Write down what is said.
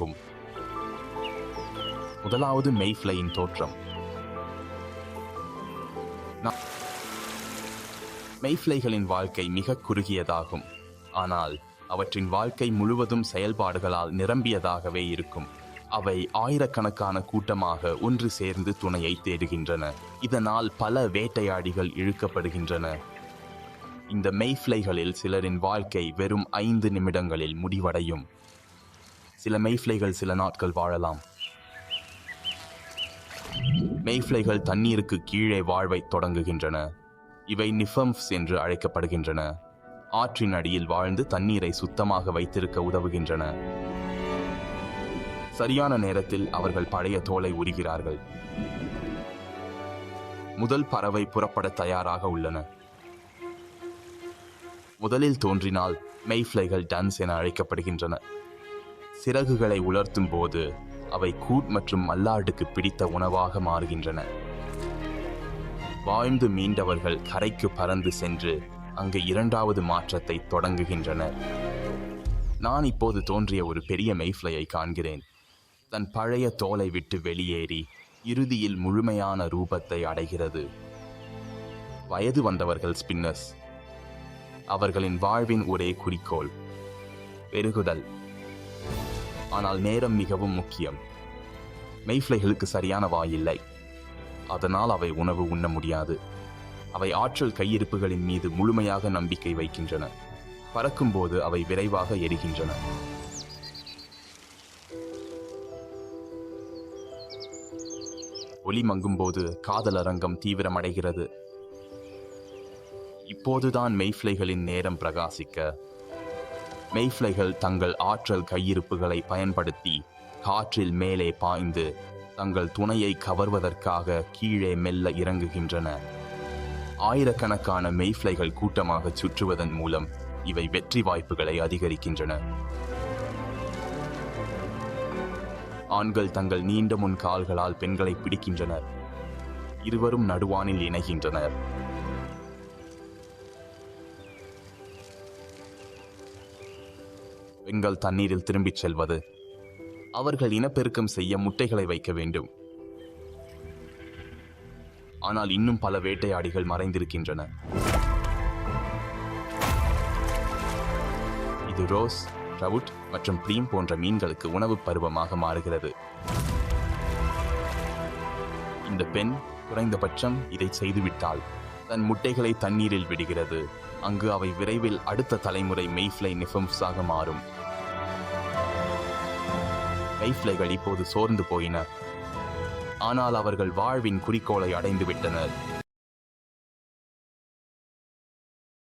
ஆகும். முதலாவது மெய்ஃப்ளையின் தோற்றம். மெய்ஃப்ளைகளின் வாழ்க்கை மிக குறுகியதாகும், ஆனால் அவற்றின் வாழ்க்கை முழுவதும் செயல்பாடுகளால் நிரம்பியதாகவே இருக்கும். அவை ஆயிரக்கணக்கான கூட்டமாக ஒன்று சேர்ந்து துணையை தேடுகின்றன. இதனால் பல வேட்டையாடிகள் இழுக்கப்படுகின்றன. இந்த மெய்ஃப்ளைகளில் சிலரின் வாழ்க்கை வெறும் 5 நிமிடங்களில் முடிவடையும். சில மெய்ஃப்ளைகள் சில நாட்கள் வாழலாம். மெய்ஃப்ளைகள் தண்ணீருக்கு கீழே வாழ்வைத் தொடங்குகின்றன. இவை நிஃபம்ஸ் என்று அழைக்கப்படுகின்றன. ஆற்றின் அடியில் வாழ்ந்து தண்ணீரை சுத்தமாக வைத்திருக்க உதவுகின்றன. சரியான நேரத்தில் அவர்கள் பழைய தோலை உரிகிறார்கள். முதல் பறவை புறப்பட தயாராக உள்ளன. முதலில் தோன்றினால் மெய்ஃப்ளைகள் டன்ஸ் என அழைக்கப்படுகின்றன. சிறகுகளை உலர்த்தும் போது அவை கூட் மற்றும் மல்லாட்டுக்கு பிடித்த உணவாக மாறுகின்றன. வாழ்ந்து மீண்டவர்கள் கரைக்கு பறந்து சென்று அங்கு 2வது மாற்றத்தை தொடங்குகின்றனர். நான் இப்போது தோன்றிய ஒரு பெரிய மெய்ஃப்ளையை காண்கிறேன். தன் பழைய தோலை விட்டு வெளியேறி இறுதியில் முழுமையான ரூபத்தை அடைகிறது. வயது வந்தவர்கள் ஸ்பின்னர்ஸ். அவர்களின் வாழ்வின் ஒரே குறிக்கோள் பெருகுதல். ஆனால் நேரம் மிகவும் முக்கியம். மெய்ஃப்ளைகளுக்கு சரியான வாய் இல்லை, அதனால் அவை உணவு உண்ண முடியாது. அவை ஆற்றல் கையிருப்புகளின் மீது முழுமையாக நம்பிக்கை வைக்கின்றன. பறக்கும்போது அவை விரைவாக எரிகின்றன. ஒளி மங்கும்போது காதல் அரங்கம் தீவிரமடைகிறது. இப்போதுதான் மெய்ஃப்ளைகளின் நேரம் பிரகாசிக்க. மெய்ஃப்ளைகள் தங்கள் ஆற்றல் கையிருப்புகளை பயன்படுத்தி காற்றில் மேலே பாய்ந்து தங்கள் துணையை கவர்வதற்காக கீழே மெல்ல இறங்குகின்றன. ஆயிரக்கணக்கான மெய்ஃப்ளைகள் கூட்டமாக சுற்றுவதன் மூலம் இவை வெற்றி வாய்ப்புகளை அதிகரிக்கின்றன. ஆண்கள் தங்கள் நீண்ட முன் கால்களால் பெண்களை பிடிக்கின்றனர். இருவரும் நடுவானில் இணைகின்றனர். பெண்கள் தண்ணீரில் திரும்பிச் செல்வது. அவர்கள் இனப்பெருக்கம் செய்ய முட்டைகளை வைக்க வேண்டும். ஆனால் இன்னும் பல வேட்டையாடிகள் மறைந்திருக்கின்றன. இது ரோஸ், ட்ரவுட் மற்றும் ப்ரீம் போன்ற மீன்களுக்கு உணவு பருவமாக மாறுகிறது. இந்த பெண் குறைந்தபட்சம் இதை செய்துவிட்டால் தன் முட்டைகளை தண்ணீரில் விடுகிறது. அங்கு அவை விரைவில் அடுத்த தலைமுறை மெய்ஃப்ளை நிஃபம்ஸாக மாறும். மெய்ஃப்ளைகள் இப்போது சோர்ந்து போயின, ஆனால் அவர்கள் வாழ்வின் குறிக்கோளை அடைந்து விட்டனர்.